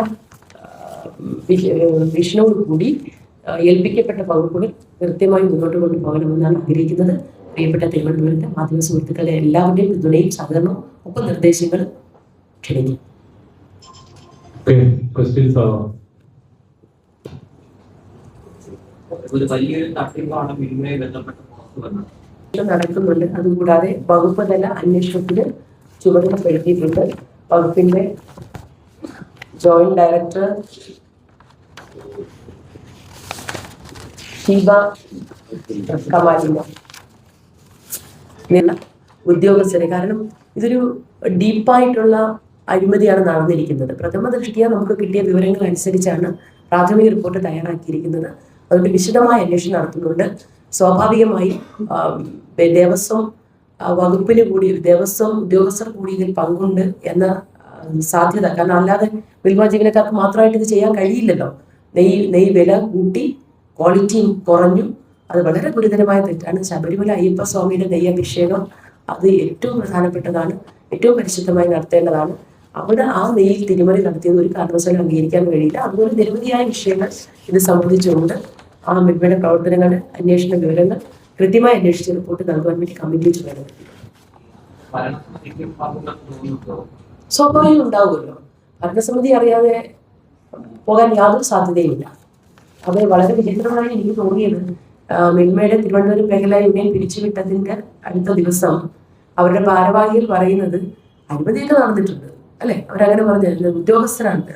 വിഷനോടുകൂടി ഏൽപ്പിക്കപ്പെട്ട വകുപ്പുകൾ കൃത്യമായി മുന്നോട്ട് കൊണ്ടുപോകണമെന്നാണ് ആഗ്രഹിക്കുന്നത്. പ്രിയപ്പെട്ട തിരുവനന്തപുരത്തെ മാധ്യമ സുഹൃത്തുക്കളെ എല്ലാവരുടെയും പിന്തുണയും സഹകരണവും ഒപ്പം നിർദ്ദേശങ്ങളും ക്ഷണിക്കും. നടക്കുന്നുണ്ട്. അതുകൂടാതെ വകുപ്പ് തല അന്വേഷണത്തിന് ചുമതലപ്പെടുത്തിയിട്ടുണ്ട്. വകുപ്പിന്റെ ജോയിന്റ് ഡയറക്ടർ ഷീബ കമാലിന്റെ ഉദ്യോഗസ്ഥരെ, കാരണം ഇതൊരു ഡീപ്പായിട്ടുള്ള അഴിമതിയാണ് നടന്നിരിക്കുന്നത്. പ്രഥമ ദൃഷ്ടിയ നമുക്ക് കിട്ടിയ വിവരങ്ങൾ അനുസരിച്ചാണ് പ്രാഥമിക റിപ്പോർട്ട് തയ്യാറാക്കിയിരിക്കുന്നത്. അതുകൊണ്ട് വിശദമായ അന്വേഷണം നടത്തുന്നുണ്ട്. സ്വാഭാവികമായി ദേവസ്വം വകുപ്പിന് കൂടി, ദേവസ്വം ഉദ്യോഗസ്ഥർ കൂടി ഇതിൽ പങ്കുണ്ട് എന്ന സാധ്യത, കാരണം അല്ലാതെ മിൽമ ജീവനക്കാർക്ക് മാത്രമായിട്ട് ഇത് ചെയ്യാൻ കഴിയില്ലല്ലോ. നെയ്യ് വില കൂട്ടി, ക്വാളിറ്റിയും കുറഞ്ഞു. അത് വളരെ ഗുരുതരമായ തെറ്റാണ്. ശബരിമല അയ്യപ്പ സ്വാമിയുടെ നെയ്യഭിഷേകം അത് ഏറ്റവും പ്രധാനപ്പെട്ടതാണ്, ഏറ്റവും പരിശുദ്ധമായി നടത്തേണ്ടതാണ്. അവിടെ ആ നെയ്യിൽ തിരിമറി നടത്തിയത് ഒരു കാരണവശാലും അംഗീകരിക്കാൻ കഴിയില്ല. അതുപോലെ നിരവധിയായ വിഷയങ്ങൾ ഇത് സംബന്ധിച്ചുകൊണ്ട് ആ മിൽമയുടെ പ്രവർത്തനങ്ങളുടെ അന്വേഷണ വിവരങ്ങൾ കൃത്യമായി അന്വേഷിച്ച് റിപ്പോർട്ട് നൽകുവാൻ വേണ്ടി കമ്മിറ്റി ചുമതലപ്പെടുത്തി. സ്വാഭാവികം ഉണ്ടാവുമല്ലോ. ഭരണസമിതി അറിയാതെ പോകാൻ യാതൊരു സാധ്യതയുമില്ല. അത് വളരെ വിചിത്രമായി എനിക്ക് തോന്നിയത്, മിൽമയുടെ തിരുവനന്തപുരം മേഖല യൂണിയൻ പിരിച്ചുവിട്ടതിന്റെ അടുത്ത ദിവസം അവരുടെ ഭാരവാഹികൾ പറയുന്നത് അഴിമതിയൊക്കെ നടന്നിട്ടുണ്ട് അല്ലെ. അവരങ്ങനെ പറഞ്ഞില്ല. ഉദ്യോഗസ്ഥർക്ക്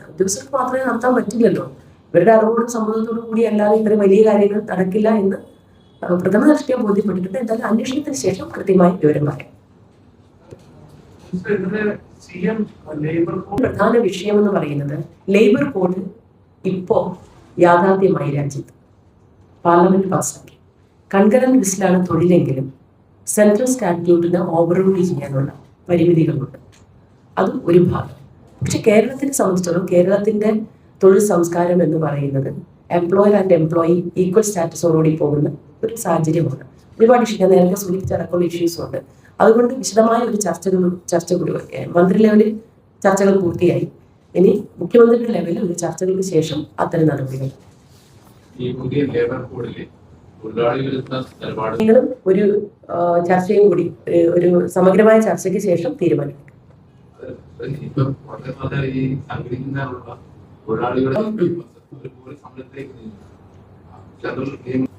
മാത്രമേ നടത്താൻ പറ്റില്ലല്ലോ. ഇവരുടെ അറിവോടും സമ്മതത്തോടും കൂടി അല്ലാതെ ഇത്രയും വലിയ കാര്യങ്ങൾ നടക്കില്ല എന്ന് പ്രഥമ ദൃഷ്ടിയ ബോധ്യപ്പെട്ടിട്ടുണ്ട്. എന്തായാലും അന്വേഷണത്തിന് ശേഷം കൃത്യമായി വിവരം പറയാം. പ്രധാന വിഷയം എന്ന് പറയുന്നത് ലേബർ കോഡ് ഇപ്പോ യാഥാർത്ഥ്യമായി രാജ്യത്ത് പാർലമെന്റ് പാസ്സാക്കി. കൺകറന്റ് ലിസ്റ്റിലാണ് തൊഴിലെങ്കിലും സെൻട്രൽ സ്റ്റാറ്റ്യൂട്ടിന് ഓവർറൂൾ ചെയ്യാനുള്ള പരിമിതികളുണ്ട്. അതും ഒരു ഭാഗം. പക്ഷെ കേരളത്തിനെ സംബന്ധിച്ചിടത്തോളം കേരളത്തിന്റെ തൊഴിൽ സംസ്കാരം എന്ന് പറയുന്നത് എംപ്ലോയർ ആൻഡ് എംപ്ലോയി ഈക്വൽ സ്റ്റാറ്റസോടുകൂടി പോകുന്ന ഒരു സാഹചര്യമാണ്. ഒരുപാട് ഇഷ്യൂ നേരത്തെ സൂചിപ്പിച്ചടക്കമുള്ള ഇഷ്യൂസും ഉണ്ട്. അതുകൊണ്ട് വിശദമായ ഒരു ചർച്ച കൂടി മന്ത്രി ലെവലിൽ ചർച്ചകൾ പൂർത്തിയായി. ഇനി മുഖ്യമന്ത്രിയുടെ ലെവലിൽ ഒരു ചർച്ചകൾക്ക് ശേഷം അത്തരം നടപടികൾ ഒരു ചർച്ചയും കൂടി, ഒരു സമഗ്രമായ ചർച്ചയ്ക്ക് ശേഷം തീരുമാനിക്കും.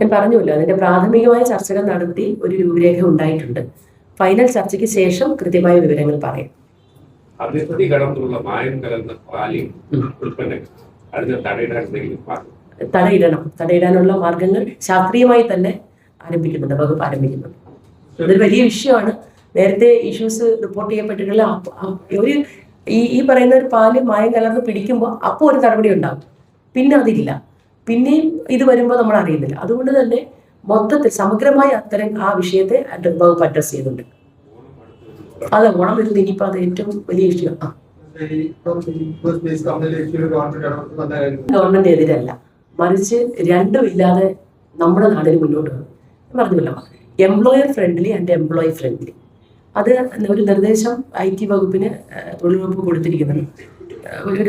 ഞാൻ പറഞ്ഞല്ലോ, അതിന്റെ പ്രാഥമികമായ ചർച്ചകൾ നടത്തി ഒരു രൂപരേഖ ഉണ്ടായിട്ടുണ്ട്. ഫൈനൽ ചർച്ചയ്ക്ക് ശേഷം കൃത്യമായ വിവരങ്ങൾ പറയാം. തടയിടാനുള്ള മാർഗങ്ങൾ ശാസ്ത്രീയമായി തന്നെ വകുപ്പ് ആരംഭിക്കുന്നുണ്ട്. അതൊരു വലിയ വിഷയമാണ്. നേരത്തെ ഇഷ്യൂസ് റിപ്പോർട്ട് ചെയ്യപ്പെട്ടിട്ടുള്ള ഒരു ഈ പറയുന്ന ഒരു പാല് മായം കലർന്ന് പിടിക്കുമ്പോൾ അപ്പോൾ ഒരു നടപടി ഉണ്ടാകും, പിന്നെ അതില്ല, പിന്നെയും ഇത് വരുമ്പോൾ നമ്മൾ അറിയുന്നില്ല. അതുകൊണ്ട് തന്നെ മൊത്തത്തിൽ സമഗ്രമായി അത്തരം ആ വിഷയത്തെ വകുപ്പ് അഡ്രസ് ചെയ്യുന്നുണ്ട്. അതെ, ഓണം വരുന്നത് ഇനിയിപ്പോൾ അത് ഏറ്റവും വലിയ വിഷയമാണ്. ഗവൺമെന്റ് എതിരല്ല, മറിച്ച് രണ്ടും ഇല്ലാതെ നമ്മുടെ നാടിന് മുന്നോട്ട് വന്നു. പറഞ്ഞല്ലോ, employer friendly and employee friendly. അത് ഒരു നിർദ്ദേശം IT വകുപ്പിന് തൊഴിൽ വകുപ്പ് കൊടുത്തിരിക്കുന്നത്. ഒരു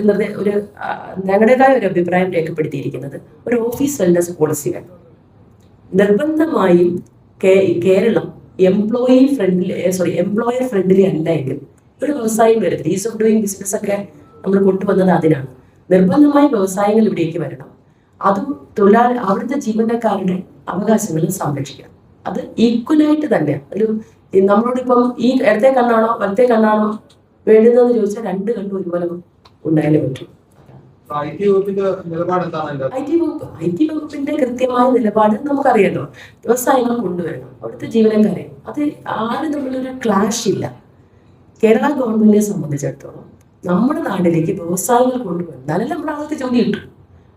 ഞങ്ങളുടേതായ ഒരു അഭിപ്രായം രേഖപ്പെടുത്തിയിരിക്കുന്നത് ഒരു ഓഫീസ് വെൽനസ് പോളിസി വേണം. നിർബന്ധമായും കേരളം എംപ്ലോയർ ഫ്രണ്ട്ലി അല്ല എങ്കിൽ ഒരു വ്യവസായം വരത്തില്ല. ഈസ് ഓഫ് ഡൂയിങ് ബിസിനസ് ഒക്കെ നമ്മൾ കൊണ്ടുവന്നത് അതിനാണ്. നിർബന്ധമായി വ്യവസായങ്ങൾ ഇവിടേക്ക് വരണം. അതും അവിടുത്തെ ജീവനക്കാരുടെ അവകാശങ്ങളും സംരക്ഷിക്കണം. അത് ഈക്വലായിട്ട് തന്നെ നമ്മളോടിപ്പം ഈ ഇടത്തെ കണ്ണാണോ വലത്തെ കണ്ണാണോ വേണ്ടുന്നതെന്ന് ചോദിച്ചാൽ രണ്ട് കണ്ണും ഒരുപോലെ ഉണ്ടായാലേ പറ്റും. IT വകുപ്പിന്റെ കൃത്യമായ നിലപാട് നമുക്കറിയാലോ. വ്യവസായങ്ങൾ കൊണ്ടുവരണം, അവിടുത്തെ ജീവനക്കാരെ, അത് ആരും തമ്മിലൊരു ക്ലാഷ് ഇല്ല. കേരള ഗവൺമെന്റിനെ സംബന്ധിച്ചിടത്തോളം നമ്മുടെ നാട്ടിലേക്ക് വ്യവസായങ്ങൾ കൊണ്ടുവന്നാലല്ലേ നമ്മുടെ ആൾക്ക് ജോലി കിട്ടും.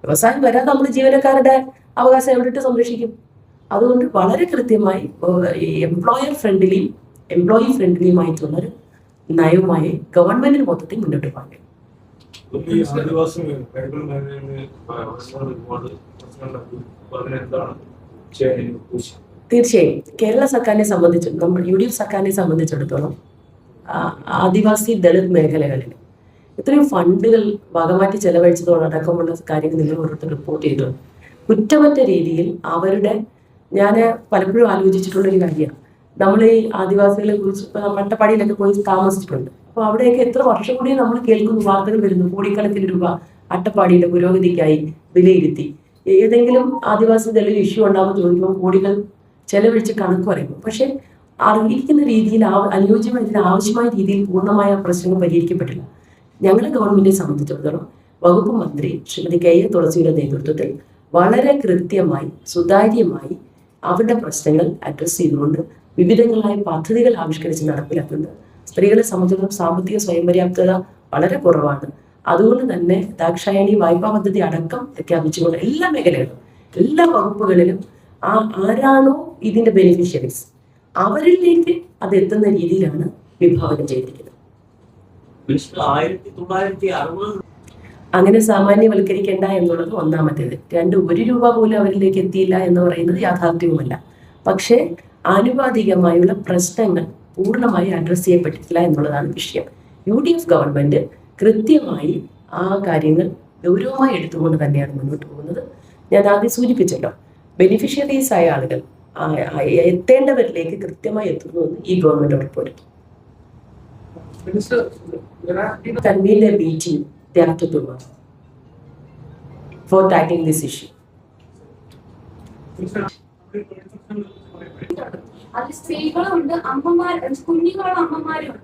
വ്യവസായം വരാതെ നമ്മൾ ജീവനക്കാരുടെ അവകാശം എവിടെയിട്ട് സംരക്ഷിക്കും? അതുകൊണ്ട് വളരെ കൃത്യമായി എംപ്ലോയി ഫ്രണ്ട്ലിയുമായിട്ടുള്ളൊരു നയവുമായി ഗവൺമെന്റിന് മൊത്തത്തിൽ മുന്നോട്ട് പോകാൻ. തീർച്ചയായും കേരള സർക്കാരിനെ സംബന്ധിച്ചും നമ്മൾ UDF സർക്കാരിനെ സംബന്ധിച്ചിടത്തോളം ആദിവാസി ദളിത് മേഖലകളിൽ ഇത്രയും ഫണ്ടുകൾ വകമാറ്റി ചെലവഴിച്ചതോടക്കമുള്ള കാര്യങ്ങൾ നിങ്ങൾ ഓരോരുത്തർ റിപ്പോർട്ട് ചെയ്തിട്ടുണ്ട്. കുറ്റമറ്റ രീതിയിൽ ഞാൻ പലപ്പോഴും ആലോചിച്ചിട്ടുള്ളൊരു കാര്യമാണ്. നമ്മൾ ഈ ആദിവാസികളെ കുറിച്ച് ഇപ്പം അട്ടപ്പാടിയിലൊക്കെ പോയി താമസിച്ചിട്ടുണ്ട്. അപ്പോൾ അവിടെയൊക്കെ എത്ര വർഷം കൂടി നമ്മൾ കേൾക്കുന്ന വാർത്തകൾ വരുന്നു. കോടിക്കണക്കിന് രൂപ അട്ടപ്പാടിയുടെ പുരോഗതിക്കായി വിലയിരുത്തി ഏതെങ്കിലും ആദിവാസി ദളിത് ഇഷ്യൂ ഉണ്ടാകുമ്പോൾ ചോദിക്കുമ്പോൾ കോടികൾ ചെലവഴിച്ച് കണക്ക് പറയുന്നു. പക്ഷെ അറിയിക്കുന്ന രീതിയിൽ അനുയോജ്യമായ ആവശ്യമായ രീതിയിൽ പൂർണ്ണമായ പ്രശ്നങ്ങൾ പരിഹരിക്കപ്പെട്ടില്ല. ഞങ്ങളുടെ ഗവൺമെന്റിനെ സംബന്ധിച്ചിടത്തോളം വകുപ്പ് മന്ത്രി ശ്രീമതി KA തുളസിയുടെ നേതൃത്വത്തിൽ വളരെ കൃത്യമായി സുതാര്യമായി അവരുടെ പ്രശ്നങ്ങൾ അഡ്രസ് ചെയ്തുകൊണ്ട് വിവിധങ്ങളായ പദ്ധതികൾ ആവിഷ്കരിച്ച് നടപ്പിലാക്കുന്നുണ്ട്. സ്ത്രീകളെ സംബന്ധിച്ചിടത്തോളം സാമ്പത്തിക സ്വയം പര്യാപ്തത വളരെ കുറവാണ്. അതുകൊണ്ട് തന്നെ ദാക്ഷായണി വായ്പാ പദ്ധതി അടക്കം പ്രഖ്യാപിച്ചുകൊണ്ട് എല്ലാ മേഖലകളിലും എല്ലാ വകുപ്പുകളിലും ആരാണോ ഇതിന്റെ ബെനിഫിഷ്യറീസ് അവരിലേക്ക് അത് എത്തുന്ന രീതിയിലാണ് വിഭാവനം ചെയ്തിരിക്കുന്നത്. അങ്ങനെ സാമാന്യവൽക്കരിക്കേണ്ട എന്നുള്ളത് ഒന്നാമത്തേത്. രണ്ട്, 1 രൂപ പോലും അവരിലേക്ക് എത്തിയില്ല എന്ന് പറയുന്നത് യാഥാർത്ഥ്യവുമല്ല. പക്ഷേ ആനുപാതികമായുള്ള പ്രശ്നങ്ങൾ പൂർണ്ണമായി അഡ്രസ് ചെയ്യപ്പെട്ടിട്ടില്ല എന്നുള്ളതാണ് വിഷയം. UDF ഗവൺമെന്റ് കൃത്യമായി ആ കാര്യങ്ങൾ ഗൗരവമായി എടുത്തുകൊണ്ട് തന്നെയാണ് മുന്നോട്ട് പോകുന്നത്. ഞാൻ ആദ്യം സൂചിപ്പിച്ചല്ലോ, ബെനിഫിഷ്യറീസ് ആയ ആളുകൾ എത്തേണ്ടവരിലേക്ക് കൃത്യമായി എത്തുന്നുവെന്ന് ഈ government ഉറപ്പുവരുത്തും. convene a meeting day after tomorrow for tackling this issue. അത് സ്ത്രീകളുണ്ട്, കുഞ്ഞുങ്ങളും അമ്മമാരും.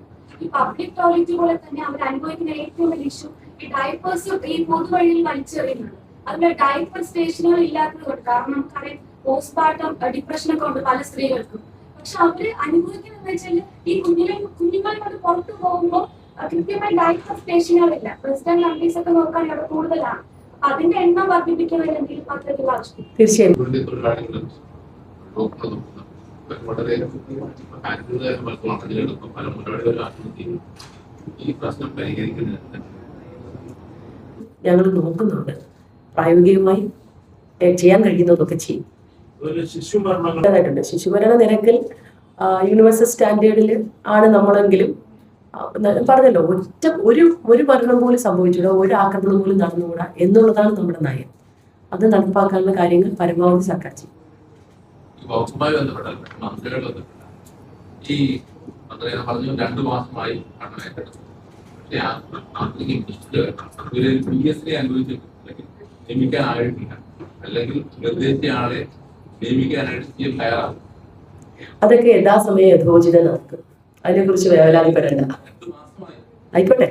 ഈ പബ്ലിക് ടോയ്ലറ്റ് പോലെ തന്നെ അവർ അനുഭവിക്കുന്ന ഏറ്റവും വലിയ ഇഷ്യൂ ഈ ഡയപ്പേഴ്സ് ഈ പൊതുവഴിയിൽ വലിച്ചെറിയുന്നത്. അതുപോലെ ഡയപ്പർ സ്റ്റേഷനുകൾ ഇല്ലാത്തത് കൊണ്ട്, കാരണം നമുക്കറിയാം പോസ്റ്റ്മോർട്ടം ഡിപ്രഷനൊക്കെ ഉണ്ട് പല സ്ത്രീകൾക്കും. പക്ഷെ അവര് അനുഭവിക്കുന്നത് വെച്ചാൽ ഈ കുഞ്ഞുങ്ങളോട് പുറത്തു പോകുമ്പോൾ കൃത്യമായി ഡയപ്പർ സ്റ്റേഷനുകളില്ല. വെസ്റ്റേൺ കൺട്രീസ് ഒക്കെ നോക്കുകയാണെങ്കിൽ അവിടെ കൂടുതലാണ്. അതിന്റെ എണ്ണം വർദ്ധിപ്പിക്കുന്നതിന് എന്തെങ്കിലും പദ്ധതികൾ ആവശ്യം. തീർച്ചയായും ഞങ്ങൾ നോക്കുന്നുണ്ട്, പ്രായോഗികമായി ചെയ്യാൻ കഴിയുന്നതൊക്കെ ചെയ്യും. ശിശുമരണ നിരക്കിൽ യൂണിവേഴ്സൽ സ്റ്റാൻഡേർഡിൽ ആണ് നമ്മളെങ്കിലും പറഞ്ഞല്ലോ, ഒരു മരണം പോലും സംഭവിച്ചുകൂടാ, ഒരു ആക്രമണം പോലും നടന്നുകൂടാ എന്നുള്ളതാണ് നമ്മുടെ നയം. അത് നടപ്പാക്കാനുള്ള കാര്യങ്ങൾ പരമാവധി സർക്കാർ ചെയ്യും. രണ്ടു മാസമായി നിയമിക്കാനായിട്ടില്ല, അല്ലെങ്കിൽ നിർദ്ദേശിച്ച ആളെ നിയമിക്കാനായിട്ട് തയ്യാറാവും. അതൊക്കെ യഥാസമയം യഥോചിതം നടക്കും. അതിനെക്കുറിച്ച് വേവലാതിപ്പെടേണ്ട. ആയിക്കോട്ടെ,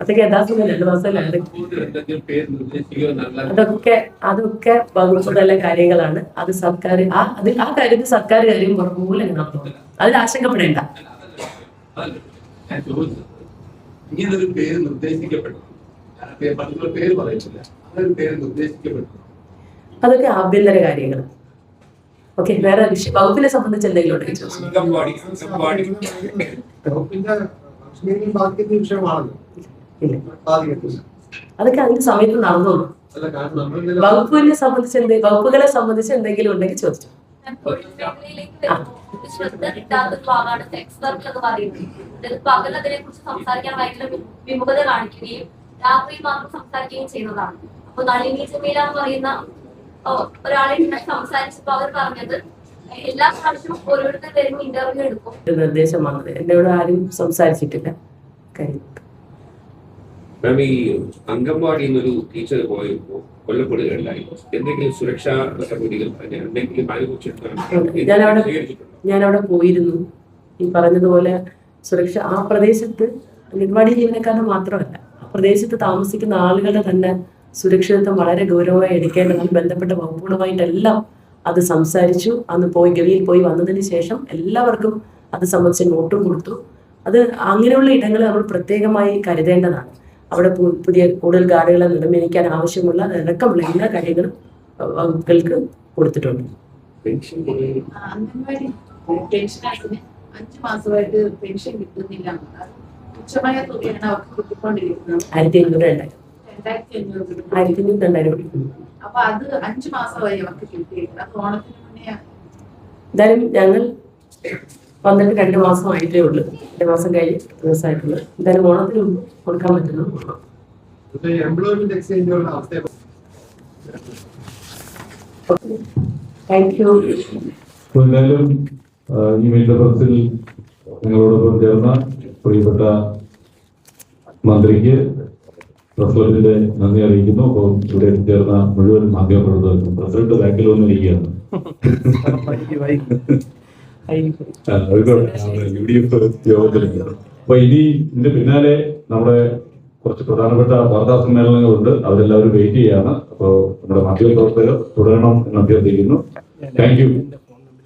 അതൊക്കെ യഥാർത്ഥത്തിൽ 2 മാസത്തിലാണ്. എന്തെങ്കിലും പേര് നിർദ്ദേശിക്കുക എന്നല്ല. അതൊക്കെ വകുപ്പ് തല കാര്യങ്ങളാണ്. അത് സർക്കാർ ആ കാര്യത്തിൽ സർക്കാർ കാര്യം പോലെ നടത്തുന്നത്, അതിൽ ആശങ്കപ്പെടേണ്ട. അതല്ല ഞാൻ ചോദിച്ചത്, ഇങ്ങനൊരു പേര് നിർദ്ദേശിക്കപ്പെട്ടു, പർട്ടിക്കുലർ പേര് പറയുന്നില്ല, അങ്ങനൊരു പേര് നിർദ്ദേശിക്കപ്പെട്ടു, അതൊക്കെ ആഭ്യന്തര കാര്യങ്ങൾ. ഓക്കെ, വേറെ വിഷയം വകുപ്പിനെ സംബന്ധിച്ച് എന്തെങ്കിലും ഉണ്ടെങ്കിൽ ചോദിച്ചു. ഇല്ല, അതൊക്കെ അതിന്റെ സമയത്ത് നടന്നോളൂ. വകുപ്പിനെ സംബന്ധിച്ച് വകുപ്പുകളെ സംബന്ധിച്ച് എന്തെങ്കിലും ഉണ്ടെങ്കിൽ ചോദിച്ചു. ശ്രദ്ധ കിട്ടാത്തൊരു ഭാഗമാണ് സെക്സ് വർക്ക് എന്ന് പറയുന്നത്. പകൽ അതിനെ കുറിച്ച് സംസാരിക്കാൻ ഭയങ്കര വിമുഖത കാണിക്കുകയും രാത്രി മാത്രം സംസാരിക്കുകയും ചെയ്യുന്നതാണ്. അപ്പൊ നളിനി ജമീല എന്ന് പറയുന്ന ഒരാളെ സംസാരിച്ചപ്പോൾ അവർ പറഞ്ഞത് എല്ലാ പ്രാവശ്യവും ഓരോരുത്തർ വരുമ്പോൾ ഇന്റർവ്യൂ എടുക്കും. നിർദ്ദേശം വന്നത് എന്നോട് ആരും സംസാരിച്ചിട്ടില്ല. കാര്യം മാം, ഈ അംഗൻവാടി എന്നൊരു ടീച്ചർ പോയപ്പോൾ കൊല്ലപ്പെടുകയുണ്ടായി. എന്തെങ്കിലും സുരക്ഷാ നടപടികൾ എന്തെങ്കിലും ഞാനവിടെ പോയിരുന്നു. ഈ പറഞ്ഞതുപോലെ സുരക്ഷ ആ പ്രദേശത്ത് അംഗൻവാടി ജീവനക്കാരുടെ മാത്രമല്ല, ആ പ്രദേശത്ത് താമസിക്കുന്ന ആളുകളുടെ തന്നെ സുരക്ഷിതത്വം വളരെ ഗൗരവമായി എടുക്കേണ്ടതാണ്. ബന്ധപ്പെട്ട വകുപ്പുകളുമായിട്ടെല്ലാം അത് സംസാരിച്ചു. അന്ന് ഗവിയിൽ പോയി വന്നതിന് ശേഷം എല്ലാവർക്കും അത് സംബന്ധിച്ച് നോട്ടും കൊടുത്തു. അത് അങ്ങനെയുള്ള ഇടങ്ങൾ നമ്മൾ പ്രത്യേകമായി കരുതേണ്ടതാണ്. അവിടെ പുതിയ കൂടുതൽ ഗാർഡുകളെ നിർമ്മിക്കാൻ ആവശ്യമുള്ള അടക്കമുള്ള എല്ലാ കാര്യങ്ങളും വകുപ്പുകൾക്ക് കൊടുത്തിട്ടുണ്ട്. അംഗൻവാടി പെൻഷനായിട്ട് 5 മാസമായിട്ട് പെൻഷൻ കിട്ടുന്നില്ല. തുച്ഛമായ തുകയാണ് അവർക്ക് കിട്ടിക്കൊണ്ടിരിക്കുന്നത്. 1500 2500. അപ്പൊ അത് 5 മാസമായി അവർക്ക് കിട്ടിയിട്ടുണ്ട്. അപ്പൊ ഓണത്തിന് മുന്നേ എന്തായാലും ഞങ്ങൾ വന്നിട്ട് 2 മാസമായിട്ടേ ഉള്ളൂ. 2 മാസം കഴിഞ്ഞ് ദിവസമായിട്ടുള്ളൂ. എന്തായാലും ഓണത്തിന് മുമ്പ് കൊടുക്കാൻ പറ്റുന്നു. Thank you. എന്തായാലും ഈ മീറ്റപ്രസിൽ നിങ്ങളോടൊപ്പം ചേർന്ന പ്രിയപ്പെട്ട മന്ത്രിക്ക് പ്രസിഡന്റിന്റെ നന്ദി അറിയിക്കുന്നു. അപ്പോൾ ഇവിടെ ചേർന്ന മുഴുവൻ മാധ്യമപ്രവർത്തകർക്കും പ്രസിഡന്റ് ബാക്കിൽ വന്നിരിക്കുകയാണ്. UDF യോഗത്തിലുണ്ട്. അപ്പൊ ഇനി ഇതിന്റെ പിന്നാലെ നമ്മുടെ കുറച്ച് പ്രധാനപ്പെട്ട വാർത്താ സമ്മേളനങ്ങളുണ്ട്. അവരെല്ലാവരും വെയിറ്റ് ചെയ്യാണ്. അപ്പോൾ നമ്മുടെ മാധ്യമപ്രവർത്തകർ തുടരണം എന്ന് അഭ്യർത്ഥിക്കുന്നു. Thank you.